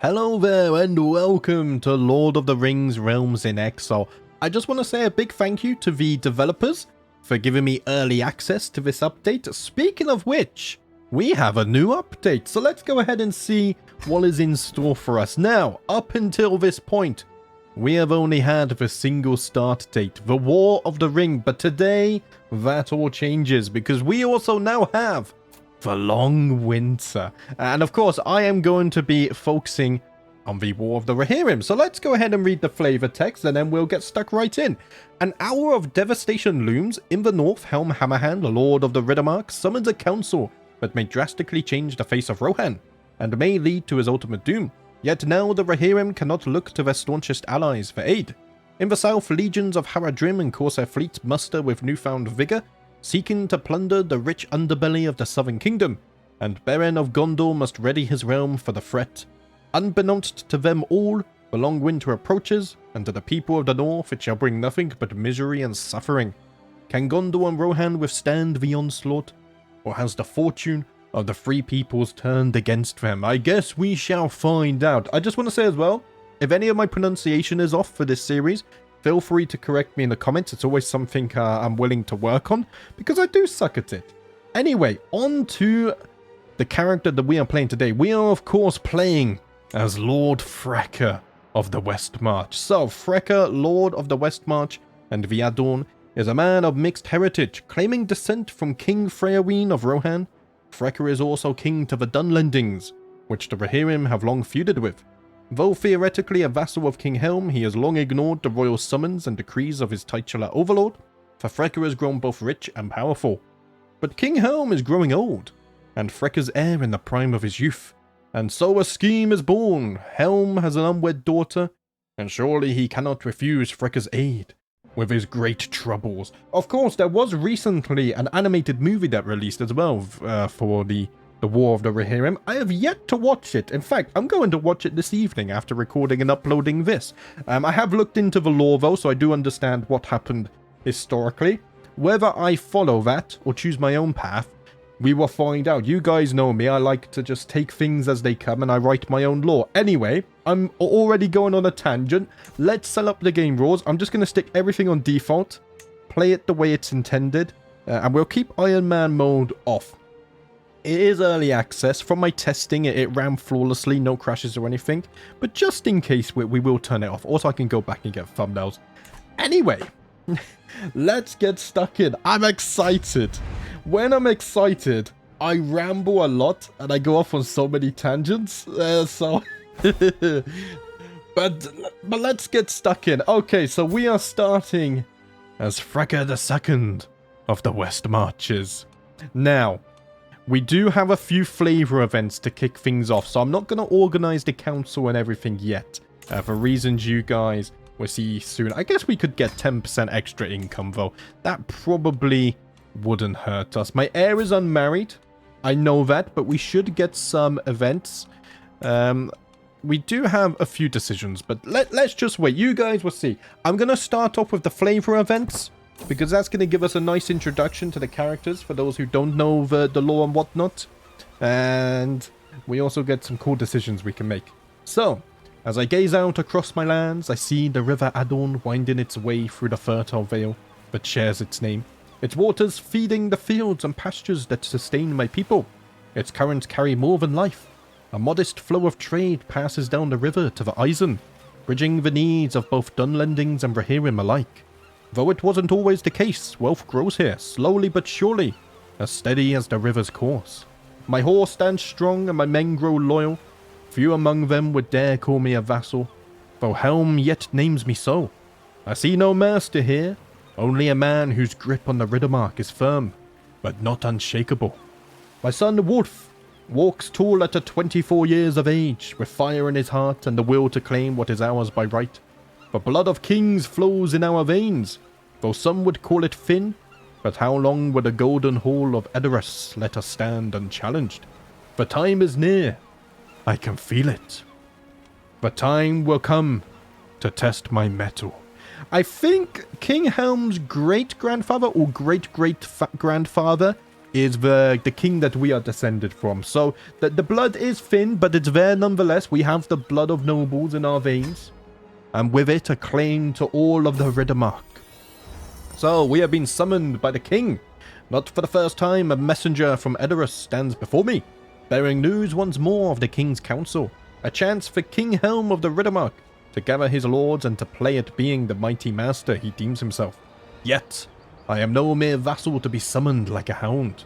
Hello there and welcome to Lord of the Rings Realms in Exile. I just want to say a big thank you to the developers for giving me early access to this update. Speaking of which, we have a new update, so let's go ahead and see what is in store for us. Now, up until this point, we have only had the single start date, the War of the Ring, but today that all changes because we also now have the long winter. And of course, I am going to be focusing on the War of the Rohirrim. So let's go ahead and read the flavor text and then we'll get stuck right in. An hour of devastation looms. In the north, Helm Hammerhand, Lord of the Riddermark, summons a council that may drastically change the face of Rohan and may lead to his ultimate doom. Yet now the Rohirrim cannot look to their staunchest allies for aid. In the south, legions of Haradrim and Corsair fleets muster with newfound vigor, seeking to plunder the rich underbelly of the southern kingdom, and Beren of Gondor must ready his realm for the threat. Unbeknownst to them all, the long winter approaches, and to the people of the north it shall bring nothing but misery and suffering. Can Gondor and Rohan withstand the onslaught, or has the fortune of the free peoples turned against them? I guess we shall find out. I just want to say as well, if any of my pronunciation is off for this series, feel free to correct me in the comments. It's always something I'm willing to work on, because I do suck at it. Anyway, on to the character that we are playing today. We are, of course, playing as Lord Frecker of the Westmarch. So, Frecker, Lord of the Westmarch and the Adorn, is a man of mixed heritage, claiming descent from King Fréawine of Rohan. Frecker is also king to the Dunlendings, which the Rohirrim have long feuded with. Though theoretically a vassal of King Helm, he has long ignored the royal summons and decrees of his titular overlord, for Frecker has grown both rich and powerful. But King Helm is growing old, and Frecker's heir in the prime of his youth, and so a scheme is born. Helm has an unwed daughter, and surely he cannot refuse Frecker's aid with his great troubles. Of course, there was recently an animated movie that released as well for the War of the Rohirrim. I have yet to watch it. In fact, I'm going to watch it this evening after recording and uploading this. I have looked into the lore though, so I do understand what happened historically. Whether I follow that or choose my own path, we will find out. You guys know me, I like to just take things as they come and I write my own lore. Anyway, I'm already going on a tangent. Let's set up the game rules. I'm just going to stick everything on default, play it the way it's intended, and we'll keep Iron Man mode off. It is early access. From my testing, it ran flawlessly, no crashes or anything. But just in case, we will turn it off. Also, I can go back and get thumbnails. Anyway, let's get stuck in. I'm excited. When I'm excited, I ramble a lot and I go off on so many tangents. But let's get stuck in. Okay, so we are starting as Frecker II of the West Marches. Now, we do have a few flavor events to kick things off, so I'm not going to organize the council and everything yet, for reasons you guys will see soon. I guess we could get 10% extra income, though. That probably wouldn't hurt us. My heir is unmarried. I know that, but we should get some events. We do have a few decisions, but let's just wait. You guys will see. I'm going to start off with the flavor events, because that's going to give us a nice introduction to the characters for those who don't know the lore and whatnot. And we also get some cool decisions we can make. So, as I gaze out across my lands, I see the river Adorn winding its way through the fertile vale that shares its name. Its waters feeding the fields and pastures that sustain my people. Its currents carry more than life. A modest flow of trade passes down the river to the Eisen, bridging the needs of both Dunlendings and Rohirrim alike. Though it wasn't always the case, wealth grows here, slowly but surely, as steady as the river's course. My horse stands strong and my men grow loyal. Few among them would dare call me a vassal, though Helm yet names me so. I see no master here, only a man whose grip on the Riddermark is firm, but not unshakable. My son Wulf walks tall at 24 years of age, with fire in his heart and the will to claim what is ours by right. The blood of kings flows in our veins, though some would call it thin, but how long would the golden hall of Edoras let us stand unchallenged? The time is near. I can feel it. The time will come to test my mettle. I think King Helm's great-grandfather or great-great-grandfather is the king that we are descended from. So the blood is thin, but it's there nonetheless. We have the blood of nobles in our veins, and with it a claim to all of the Riddermark. So we have been summoned by the king. Not for the first time, a messenger from Edoras stands before me, bearing news once more of the king's council. A chance for King Helm of the Riddermark to gather his lords and to play at being the mighty master he deems himself. Yet, I am no mere vassal to be summoned like a hound.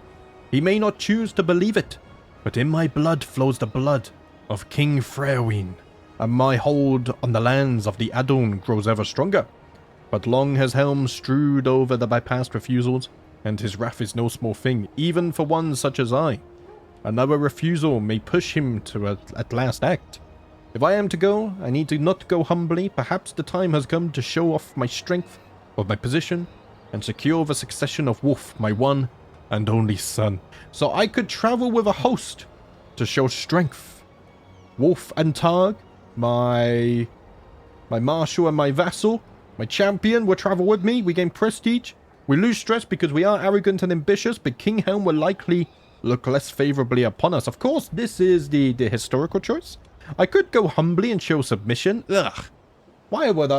He may not choose to believe it, but in my blood flows the blood of King Fréawine, and my hold on the lands of the Adon grows ever stronger. But long has Helm strewed over my past refusals, and his wrath is no small thing, even for one such as I. Another refusal may push him to at last act. If I am to go, I need to not go humbly. Perhaps the time has come to show off my strength, of my position, and secure the succession of Wulf, my one and only son. So I could travel with a host to show strength. Wulf and Targ, my marshal and my vassal, my champion will travel with me. We gain prestige. We lose stress because we are arrogant and ambitious, but King Helm will likely look less favorably upon us. Of course, this is the historical choice. I could go humbly and show submission. Ugh. Why would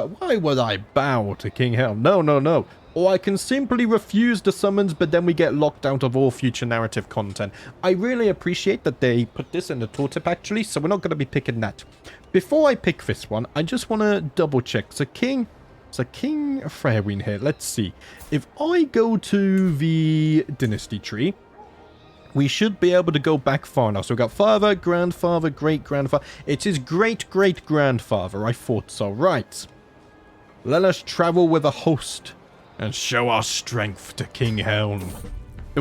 I bow to King Helm? No. Or I can simply refuse the summons, but then we get locked out of all future narrative content. I really appreciate that they put this in the tooltip actually, so we're not going to be picking that. Before I pick this one, I just want to double check. So King Fréawine here. Let's see. If I go to the dynasty tree, we should be able to go back far enough. So we've got father, grandfather, great-grandfather. It's his great-great-grandfather. I thought so. Right. Let us travel with a host and show our strength to King Helm.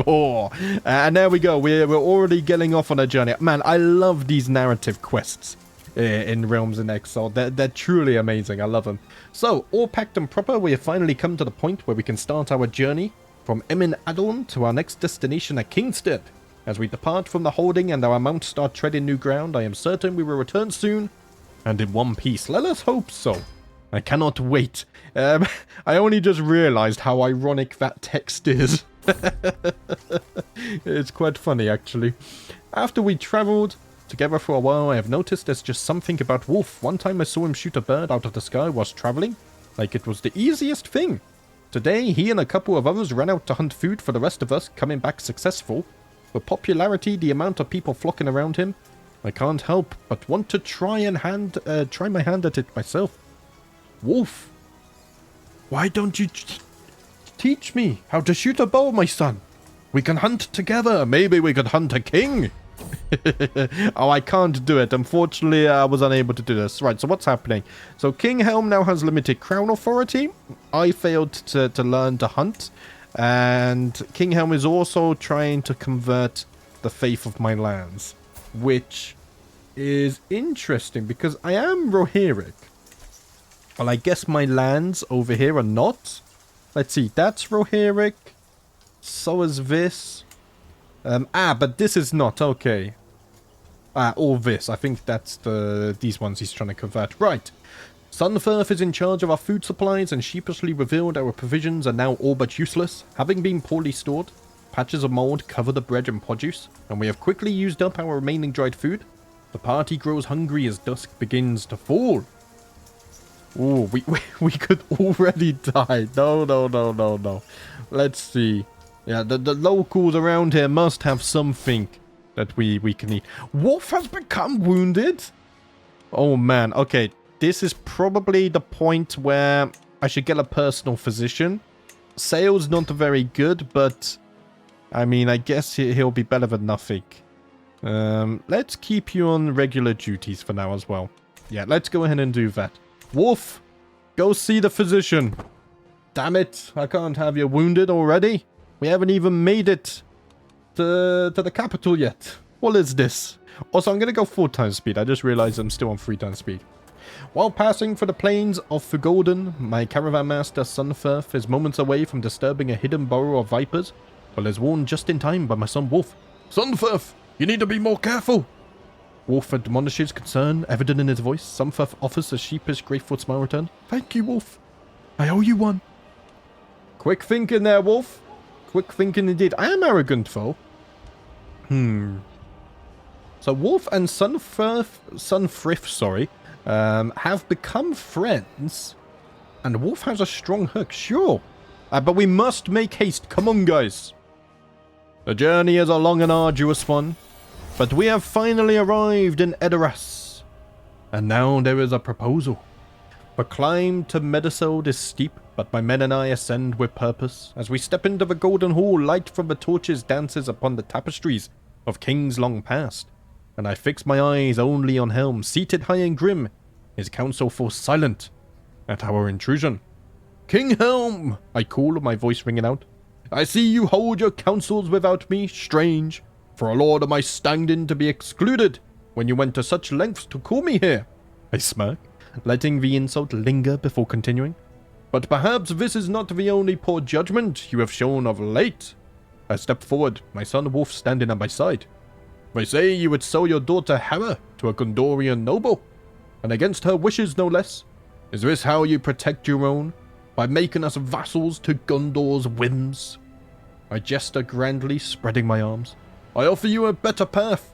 Oh, and there we go. We're already getting off on a journey. Man, I love these narrative quests in Realms in Exile. They're truly amazing. I love them. So, all packed and proper, we have finally come to the point where we can start our journey from Emin Adon to our next destination at Kingstead. As we depart from the holding and our mounts start treading new ground, I am certain we will return soon and in one piece. Let us hope so. I cannot wait. I only just realized how ironic that text is. It's quite funny, actually. After we traveled together for a while, I have noticed there's just something about Wulf. One time I saw him shoot a bird out of the sky whilst traveling, like it was the easiest thing. Today, he and a couple of others ran out to hunt food for the rest of us, coming back successful. With popularity, the amount of people flocking around him, I can't help but want to try my hand at it myself. Wulf, why don't you teach me how to shoot a bow, my son? We can hunt together. Maybe we could hunt a king. Oh, I can't do it. Unfortunately, I was unable to do this. Right, so what's happening? So King Helm now has limited crown authority. I failed to learn to hunt. And King Helm is also trying to convert the faith of my lands, which is interesting because I am Rohirrim. Well, I guess my lands over here are not. Let's see, that's Rohirrim. So is this. But this is not. Okay. All this. I think that's these ones he's trying to convert. Right. Sunfurf is in charge of our food supplies and sheepishly revealed our provisions are now all but useless, having been poorly stored. Patches of mold cover the bread and produce, and we have quickly used up our remaining dried food. The party grows hungry as dusk begins to fall. Ooh, we could already die. No. Let's see. Yeah, the locals around here must have something that we can eat. Wulf has become wounded? Oh man, okay. This is probably the point where I should get a personal physician. Sale's not very good, but I mean, I guess he'll be better than nothing. Let's keep you on regular duties for now as well. Yeah, let's go ahead and do that. Wulf, go see the physician. Damn it, I can't have you wounded already. We haven't even made it to the capital yet. What is this? Also, I'm going to go 4 times speed. I just realized I'm still on 3 times speed. While passing for the plains of Fugolden, my caravan master Sunfurf is moments away from disturbing a hidden burrow of vipers, but is warned just in time by my son Wulf. Sunfurf, you need to be more careful. Wulf admonishes concern, evident in his voice. Sunfurf offers a sheepish, grateful smile return. Thank you, Wulf. I owe you one. Quick thinking there, Wulf. quick thinking indeed. I am arrogant, though. So Wulf and Sunfrith, sorry, have become friends. And Wulf has a strong hook, sure. But we must make haste. Come on, guys. The journey is a long and arduous one. But we have finally arrived in Edoras. And now there is a proposal. The climb to Meduseld is steep, but my men and I ascend with purpose. As we step into the golden hall, light from the torches dances upon the tapestries of kings long past. And I fix my eyes only on Helm, seated high and grim, his council falls silent at our intrusion. King Helm, I call, my voice ringing out. I see you hold your councils without me, strange, for a lord of my standing to be excluded when you went to such lengths to call me here. I smirk, letting the insult linger before continuing. But perhaps this is not the only poor judgment you have shown of late. I step forward, my son Wulf standing at my side. They say you would sell your daughter Hèra to a Gondorian noble, and against her wishes no less. Is this how you protect your own? By making us vassals to Gondor's whims? I gesture grandly, spreading my arms. I offer you a better path.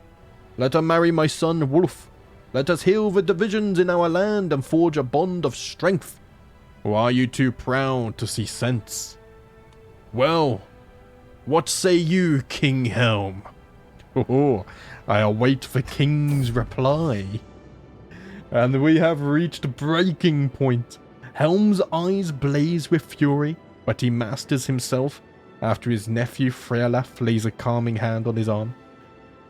Let her marry my son Wulf. Let us heal the divisions in our land and forge a bond of strength. Or are you too proud to see sense? Well, what say you, King Helm? Oh, I await the king's reply. And we have reached breaking point. Helm's eyes blaze with fury, but he masters himself after his nephew Fréawine lays a calming hand on his arm.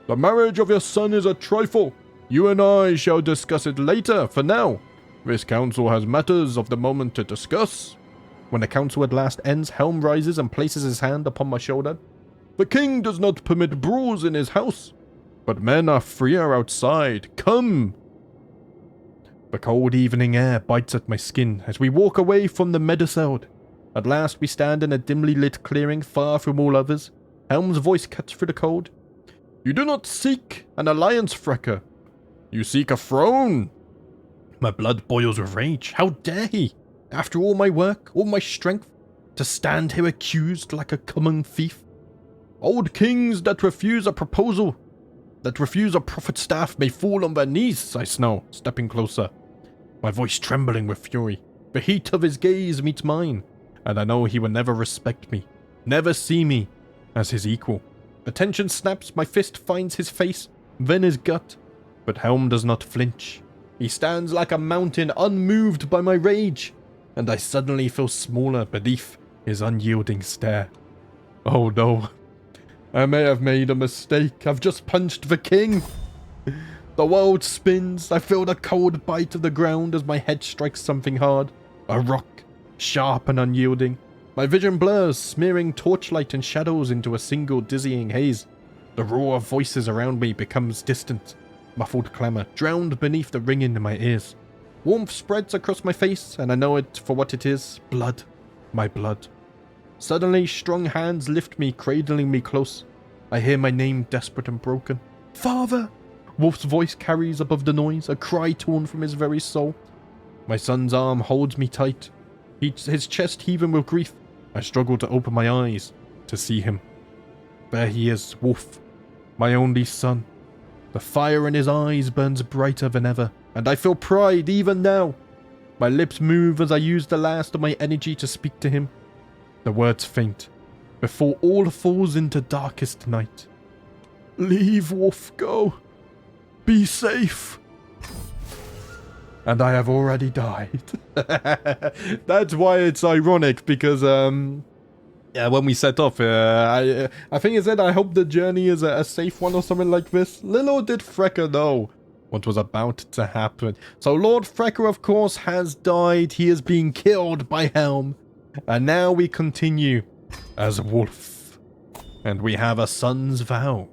The marriage of your son is a trifle. You and I shall discuss it later. For now, this council has matters of the moment to discuss. When the council at last ends, Helm rises and places his hand upon my shoulder. The king does not permit brawls in his house, but men are freer outside. Come! The cold evening air bites at my skin as we walk away from the Meduseld. At last we stand in a dimly lit clearing far from all others. Helm's voice cuts through the cold. You do not seek an alliance, Frecker. You seek a throne. My blood boils with rage. How dare he, after all my work, all my strength, to stand here accused like a common thief? Old kings that refuse a proposal, that refuse a prophet's staff may fall on their knees, I snarl, stepping closer. My voice trembling with fury. The heat of his gaze meets mine, and I know he will never respect me, never see me as his equal. The tension snaps, my fist finds his face, then his gut, but Helm does not flinch. He stands like a mountain, unmoved by my rage, and I suddenly feel smaller beneath his unyielding stare. Oh no, I may have made a mistake. I've just punched the king. The world spins. I feel the cold bite of the ground as my head strikes something hard. A rock, sharp and unyielding. My vision blurs, smearing torchlight and shadows into a single dizzying haze. The roar of voices around me becomes distant, muffled clamour, drowned beneath the ringing in my ears. Warmth spreads across my face, and I know it for what it is. Blood. My blood. Suddenly, strong hands lift me, cradling me close. I hear my name desperate and broken. Father! Wulf's voice carries above the noise, a cry torn from his very soul. My son's arm holds me tight, his chest heaving with grief. I struggle to open my eyes to see him. There he is, Wulf, my only son. The fire in his eyes burns brighter than ever, and I feel pride even now. My lips move as I use the last of my energy to speak to him. The words faint, before all falls into darkest night. Leave Wulf go. Be safe. And I have already died. That's why it's ironic, because yeah, when we set off, I think it said, I hope the journey is a safe one or something like this. Little did Frecker know what was about to happen. So Lord Frecker, of course, has died. He is being killed by Helm. And now we continue as Wulf. And we have a son's vow.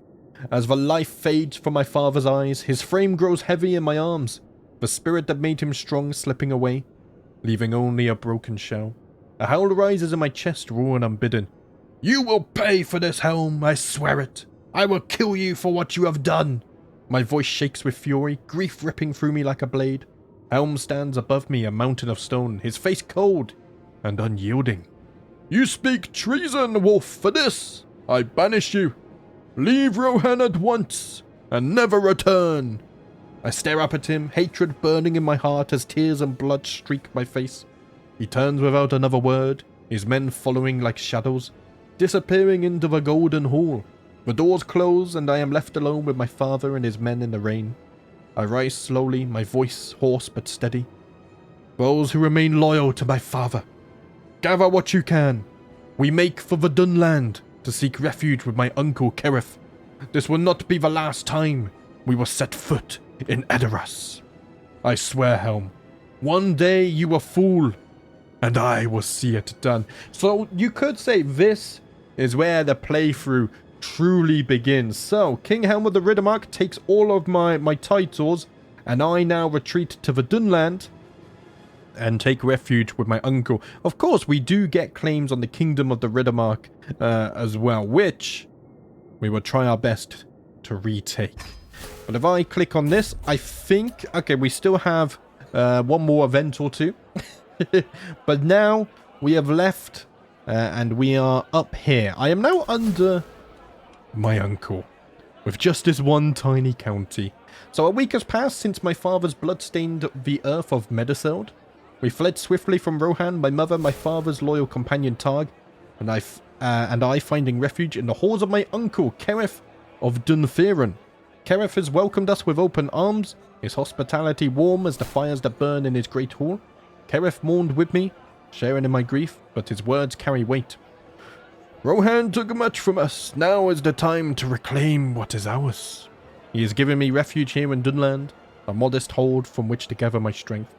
As the life fades from my father's eyes, his frame grows heavy in my arms. The spirit that made him strong slipping away, leaving only a broken shell. A howl rises in my chest, roaring unbidden. You will pay for this, Helm, I swear it. I will kill you for what you have done. My voice shakes with fury, grief ripping through me like a blade. Helm stands above me, a mountain of stone, his face cold and unyielding. You speak treason, Wulf. For this, I banish you. Leave Rohan at once, and never return. I stare up at him, hatred burning in my heart as tears and blood streak my face. He turns without another word, his men following like shadows, disappearing into the golden hall. The doors close, and I am left alone with my father and his men in the rain. I rise slowly, my voice hoarse but steady. Those who remain loyal to my father, gather what you can. We make for the Dunland to seek refuge with my uncle Kereth. This will not be the last time we will set foot in Edoras. I swear, Helm, one day you will fall, and I will see it done. So you could say this is where the playthrough truly begins. So King Helm of the Riddermark takes all of my titles, and I now retreat to the Dunland and take refuge with my uncle. Of course, we do get claims on the Kingdom of the Riddermark as well, which we will try our best to retake. But if I click on this, I think... Okay, we still have one more event or two. But now we have left and we are up here. I am now under my uncle with just this one tiny county. So a week has passed since my father's blood stained the earth of Meduseld. We fled swiftly from Rohan, my mother, my father's loyal companion Targ, and I finding refuge in the halls of my uncle Kereth of Dunferin. Kereth has welcomed us with open arms, his hospitality warm as the fires that burn in his great hall. Kereth mourned with me, sharing in my grief, but his words carry weight. Rohan took much from us, now is the time to reclaim what is ours. He has given me refuge here in Dunland, a modest hold from which to gather my strength.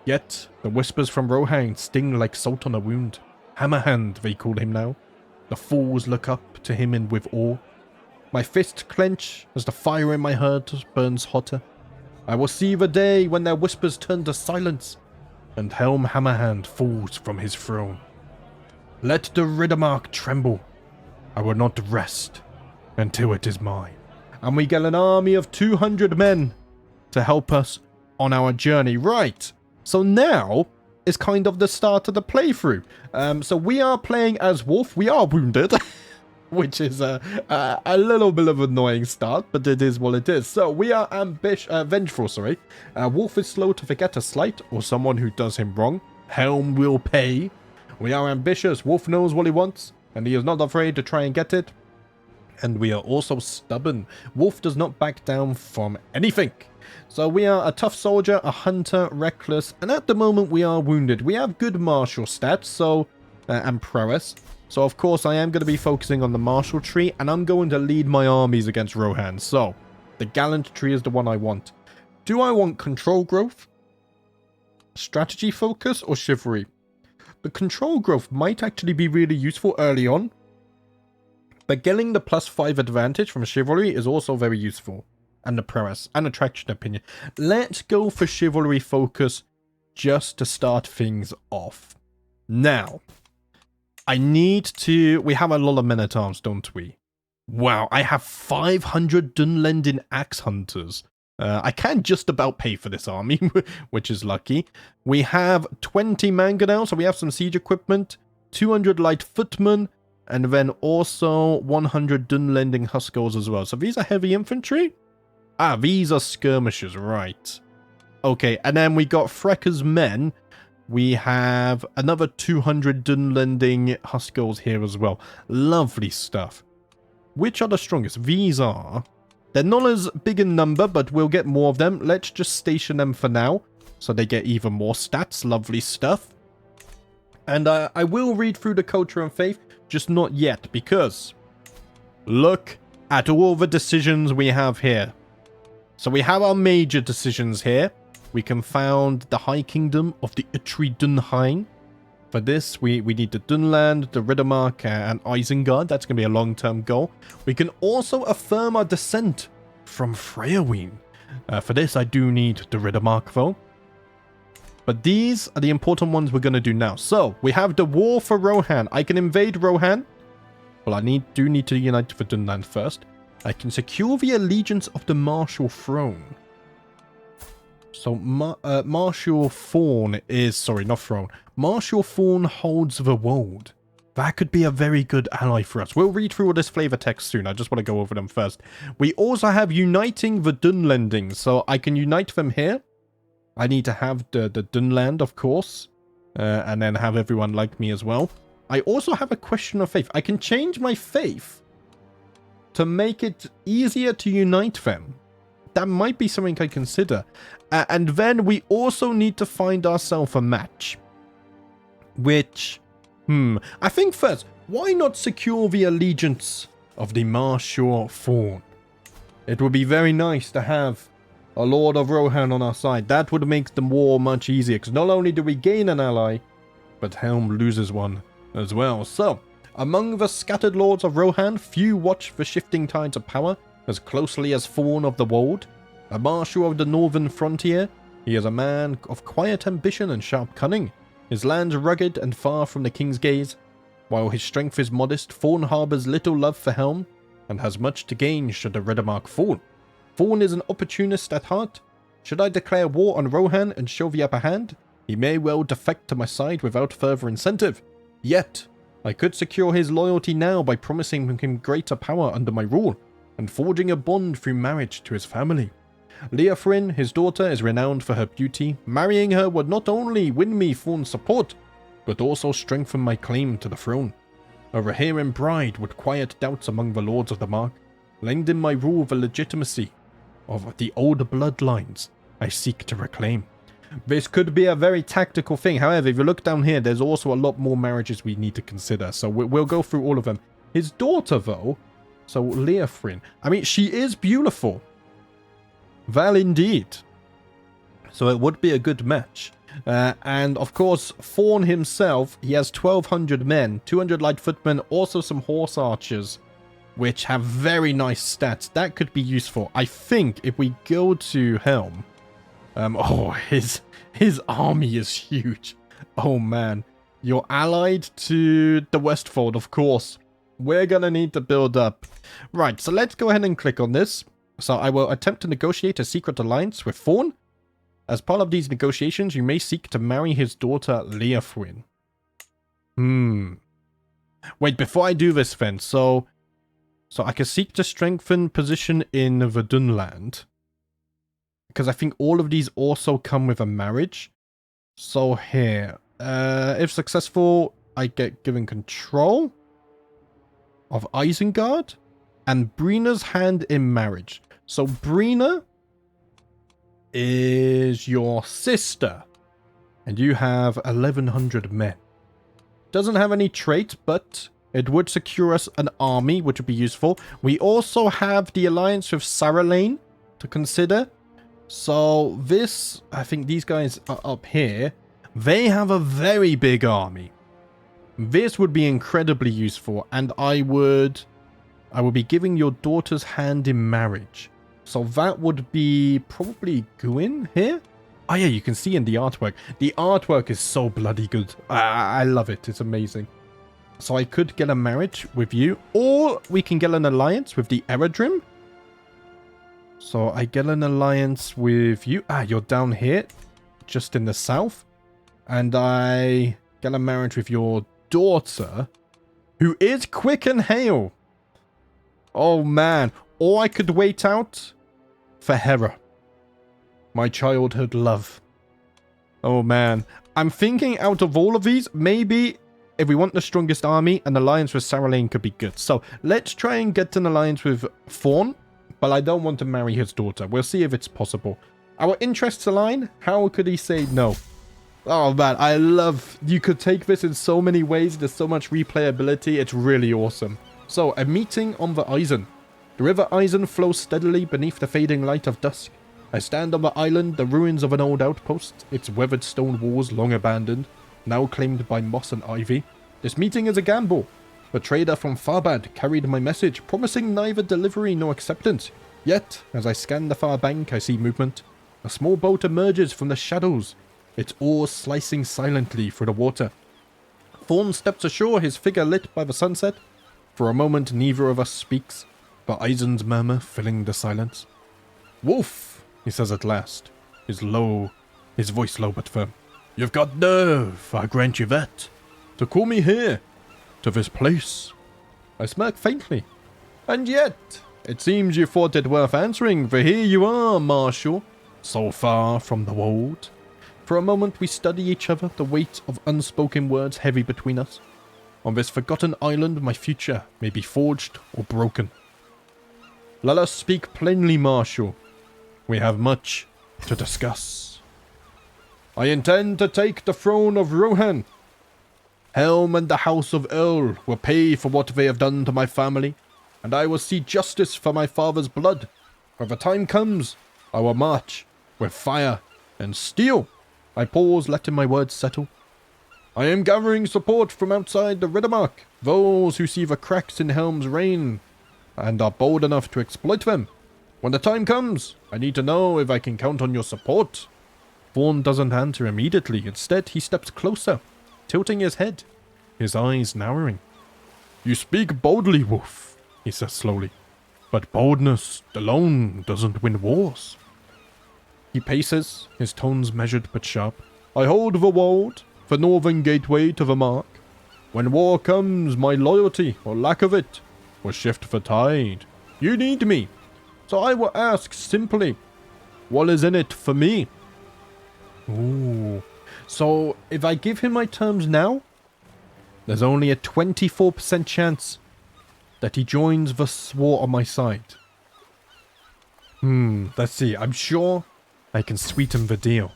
Yet, the whispers from Rohan sting like salt on a wound. Hammerhand, they call him now. The fools look up to him with awe. My fists clench as the fire in my heart burns hotter. I will see the day when their whispers turn to silence, and Helm Hammerhand falls from his throne. Let the Riddermark tremble. I will not rest until it is mine. And we get an army of 200 men to help us on our journey. Right. So now is kind of the start of the playthrough. So we are playing as Wulf. We are wounded, which is a little bit of an annoying start, but it is what it is. So we are vengeful, sorry. Wulf is slow to forget a slight or someone who does him wrong. Helm will pay. We are ambitious. Wulf knows what he wants, and he is not afraid to try and get it. And we are also stubborn. Wulf does not back down from anything. So we are a tough soldier, a hunter, reckless, and at the moment we are wounded. We have good martial stats, so and prowess. So of course I am going to be focusing on the martial tree, and I'm going to lead my armies against Rohan. So the gallant tree is the one I want. Do I want control growth, strategy focus, or chivalry? The control growth might actually be really useful early on, but getting the +5 advantage from chivalry is also very useful. And the prowess and attraction opinion. Let's go for chivalry focus just to start things off. Now, I need to... We have a lot of men-at-arms, don't we? Wow, I have 500 Dunlending axe hunters. I can just about pay for this army, which is lucky. We have 20 mangonels, so we have some siege equipment, 200 light footmen, and then also 100 Dunlending huskers as well. So these are heavy infantry. Ah, these are skirmishers, right. Okay, and then we got Frekka's men. We have another 200 Dunlending huskers here as well. Lovely stuff. Which are the strongest? These are... They're not as big in number, but we'll get more of them. Let's just station them for now, so they get even more stats. Lovely stuff. And I will read through the culture and faith, just not yet, because... Look at all the decisions we have here. So we have our major decisions here. We can found the High Kingdom of the Utri Dunhain. For this, we need the Dunland, the Riddermark, and Isengard. That's going to be a long-term goal. We can also affirm our descent from Fréawine. For this, I do need the Riddermark, though. But these are the important ones we're going to do now. So, we have the War for Rohan. I can invade Rohan. Well, I do need to unite for Dunland first. I can secure the allegiance of the Martial Throne. So, Martial Fawn is... Sorry, not Throne. Martial Fawn holds the world. That could be a very good ally for us. We'll read through all this flavor text soon. I just want to go over them first. We also have uniting the Dunlendings. So I can unite them here. I need to have the Dunland, of course. And then have everyone like me as well. I also have a question of faith. I can change my faith to make it easier to unite them. That might be something I consider. And then we also need to find ourselves a match. Which... I think first, why not secure the allegiance of the Marshal Fawn? It would be very nice to have a Lord of Rohan on our side. That would make the war much easier, because not only do we gain an ally, but Helm loses one as well. So, among the scattered Lords of Rohan, few watch the shifting tides of power as closely as Fawn of the Wold. A Marshal of the Northern Frontier, he is a man of quiet ambition and sharp cunning. His lands rugged and far from the king's gaze. While his strength is modest, Fawn harbours little love for Helm, and has much to gain should the Redamark fall. Fawn is an opportunist at heart. Should I declare war on Rohan and show the upper hand, he may well defect to my side without further incentive. Yet, I could secure his loyalty now by promising him greater power under my rule, and forging a bond through marriage to his family. Leofrin, his daughter, is renowned for her beauty. Marrying her would not only win me Fawn's support, but also strengthen my claim to the throne. A Rohirrim bride would quiet doubts among the Lords of the Mark, lending my rule the legitimacy of the old bloodlines I seek to reclaim. This could be a very tactical thing. However, if you look down here, there's also a lot more marriages we need to consider. So we'll go through all of them. His daughter, though, so Leofrin, I mean, she is beautiful. Well, indeed. So it would be a good match. And of course, Fawn himself, he has 1,200 men, 200 light footmen, also some horse archers, which have very nice stats. That could be useful. I think if we go to Helm, his army is huge. Oh man, you're allied to the Westfold, of course. We're gonna need to build up. Right, so let's go ahead and click on this. So I will attempt to negotiate a secret alliance with Fawn. As part of these negotiations, you may seek to marry his daughter Leofrin. Wait, before I do this then, so I can seek to strengthen position in the Dunland. Because I think all of these also come with a marriage. So here, if successful, I get given control of Isengard and Brina's hand in marriage. So Brina is your sister, and you have 1,100 men. Doesn't have any trait, but it would secure us an army, which would be useful. We also have the alliance with Saralane to consider. So this, I think these guys are up here. They have a very big army. This would be incredibly useful, and I will be giving your daughter's hand in marriage. So that would be probably Gwyn here. Oh yeah, you can see in the artwork. The artwork is so bloody good. I love it. It's amazing. So I could get a marriage with you, or we can get an alliance with the Eredrim. So I get an alliance with you. You're down here, just in the south. And I get a marriage with your daughter, who is quick and hale. Oh man. Or I could wait out for Hèra, my childhood love. Oh man. I'm thinking out of all of these, maybe if we want the strongest army, an alliance with Saralane could be good. So let's try and get an alliance with Fawn, but I don't want to marry his daughter. We'll see if it's possible. Our interests align? How could he say no? Oh man, I love... You could take this in so many ways. There's so much replayability. It's really awesome. So, a meeting on the Eisen. The river Eisen flows steadily beneath the fading light of dusk. I stand on the island, the ruins of an old outpost, its weathered stone walls long abandoned, now claimed by moss and ivy. This meeting is a gamble. The trader from Farbad carried my message, promising neither delivery nor acceptance. Yet, as I scan the far bank, I see movement. A small boat emerges from the shadows, its oars slicing silently through the water. Fawn steps ashore, his figure lit by the sunset. For a moment, neither of us speaks, but Eisen's murmur filling the silence. "Wulf," he says at last, his voice low but firm. "You've got nerve, I grant you that. To call me here. to this place? I smirk faintly. And yet, it seems you thought it worth answering, for here you are, Marshal, so far from the wold. For a moment we study each other, the weight of unspoken words heavy between us. On this forgotten island my future may be forged or broken. Let us speak plainly, Marshal. We have much to discuss. I intend to take the throne of Rohan. Helm and the House of Earl will pay for what they have done to my family, and I will see justice for my father's blood. When the time comes, I will march with fire and steel. I pause, letting my words settle. I am gathering support from outside the Riddermark, those who see the cracks in Helm's reign and are bold enough to exploit them. When the time comes, I need to know if I can count on your support. Vaughn doesn't answer immediately. Instead, he steps closer, tilting his head, his eyes narrowing. You speak boldly, Wulf, he says slowly, but boldness alone doesn't win wars. He paces, his tones measured but sharp. I hold the wold, the northern gateway to the mark. When war comes, my loyalty, or lack of it, will shift the tide. You need me, so I will ask simply, what is in it for me? Ooh. So, if I give him my terms now, there's only a 24% chance that he joins the war on my side. Let's see. I'm sure I can sweeten the deal.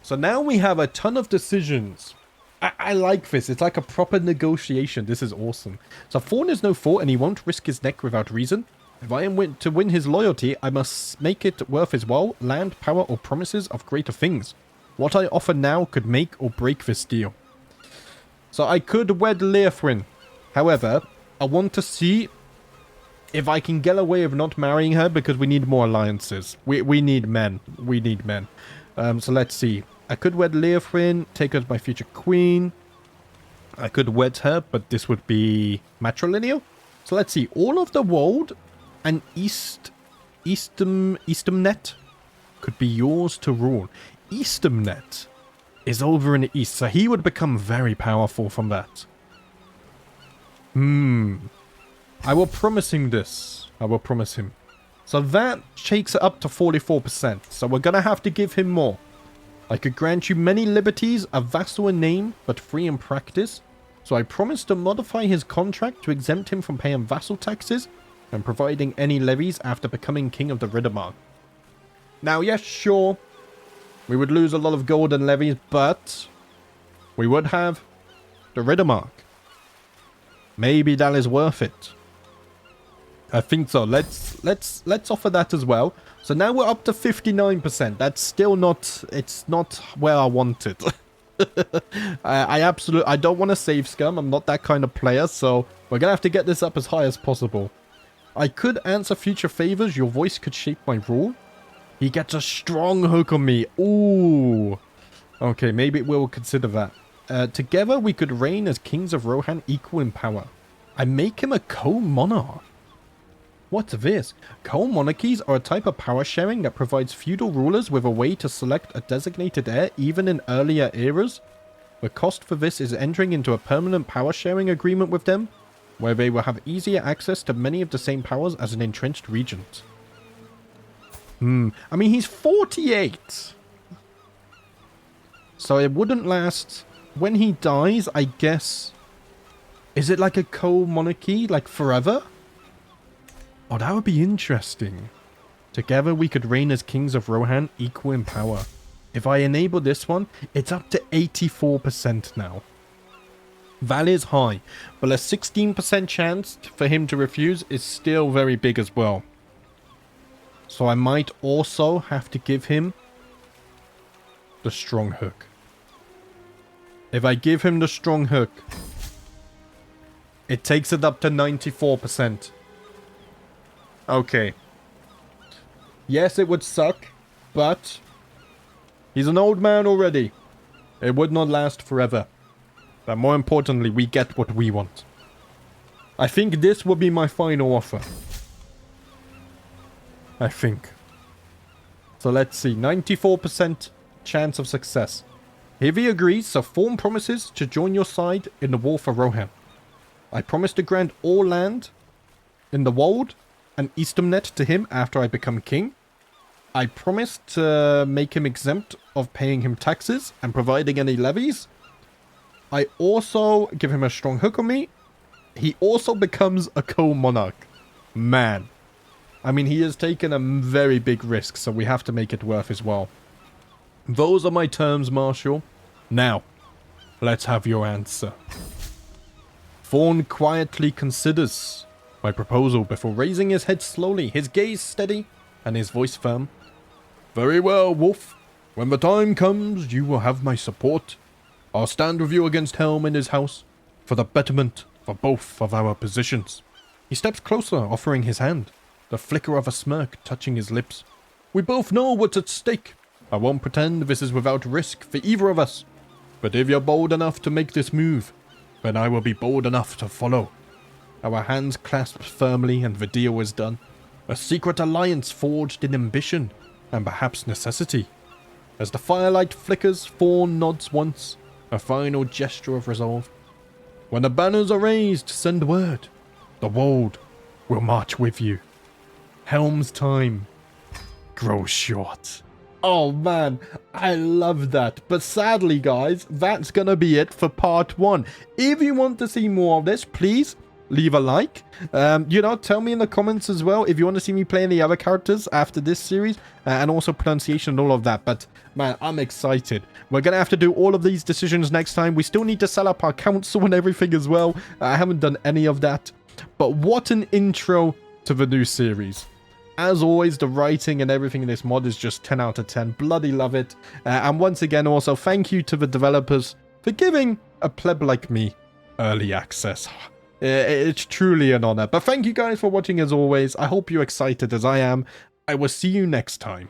So now we have a ton of decisions. I like this. It's like a proper negotiation. This is awesome. So Thorn is no fool and he won't risk his neck without reason. If I am to win his loyalty, I must make it worth his while, land, power, or promises of greater things. What I offer now could make or break this deal. So I could wed Leofwin. However, I want to see if I can get away with not marrying her, because we need more alliances. We need men. We need men. So let's see. I could wed Leofwin, take her as my future queen. I could wed her, but this would be matrilineal. So let's see. All of the Wold and Eastamnet could be yours to rule. Eastamnet is over in the east, so he would become very powerful from that. I will promise him this. I will promise him. So that shakes it up to 44%. So we're going to have to give him more. I could grant you many liberties, a vassal in name, but free in practice. So I promise to modify his contract to exempt him from paying vassal taxes and providing any levies after becoming king of the Riddermark. Now, yes, sure, we would lose a lot of gold and levies, but we would have the Riddermark. Maybe that is worth it. I think so. Let's offer that as well. So now we're up to 59%. That's still not, it's not where I want it. I don't want to save scum. I'm not that kind of player, so we're gonna have to get this up as high as possible. I could answer future favors. Your voice could shape my rule. He gets a strong hook on me. Ooh. Okay, maybe we'll consider that. Together we could reign as kings of Rohan, equal in power. I make him a co-monarch. What's this? Co-monarchies are a type of power sharing that provides feudal rulers with a way to select a designated heir even in earlier eras. The cost for this is entering into a permanent power sharing agreement with them, where they will have easier access to many of the same powers as an entrenched regent. I mean, he's 48. So it wouldn't last. When he dies, I guess... Is it like a co-monarchy, like forever? Oh, that would be interesting. Together we could reign as kings of Rohan, equal in power. If I enable this one, it's up to 84% now. That is high, but a 16% chance for him to refuse is still very big as well. So I might also have to give him the strong hook. If I give him the strong hook, it takes it up to 94%. Okay. Yes, it would suck, but he's an old man already. It would not last forever. But more importantly, we get what we want. I think this will be my final offer. I think. So let's see. 94% chance of success. If he agrees, so Thorn promises to join your side in the war for Rohan. I promise to grant all land in the Wold and Eastamnet to him after I become king. I promise to make him exempt of paying him taxes and providing any levies. I also give him a strong hook on me. He also becomes a co-monarch. Man. I mean, he has taken a very big risk, so we have to make it worth his while. Those are my terms, Marshal. Now, let's have your answer. Thorn quietly considers my proposal before raising his head slowly, his gaze steady, and his voice firm. Very well, Wulf. When the time comes, you will have my support. I'll stand with you against Helm and his house, for the betterment for both of our positions. He steps closer, offering his hand, the flicker of a smirk touching his lips. We both know what's at stake. I won't pretend this is without risk for either of us. But if you're bold enough to make this move, then I will be bold enough to follow. Our hands clasp firmly and the deal is done. A secret alliance forged in ambition and perhaps necessity. As the firelight flickers, Thorn nods once, a final gesture of resolve. When the banners are raised, send word. The Wold will march with you. Helm's time grows short. Oh man, I love that. But sadly, guys, that's gonna be it for part 1. If you want to see more of this, please leave a like. You know, tell me in the comments as well if you want to see me playing the other characters after this series, and also pronunciation and all of that. But man, I'm excited. We're gonna have to do all of these decisions next time. We still need to set up our council and everything as well. I haven't done any of that. But what an intro to the new series. As always, the writing and everything in this mod is just 10 out of 10. Bloody love it. And once again, also, thank you to the developers for giving a pleb like me early access. It's truly an honor. But thank you guys for watching as always. I hope you're excited as I am. I will see you next time.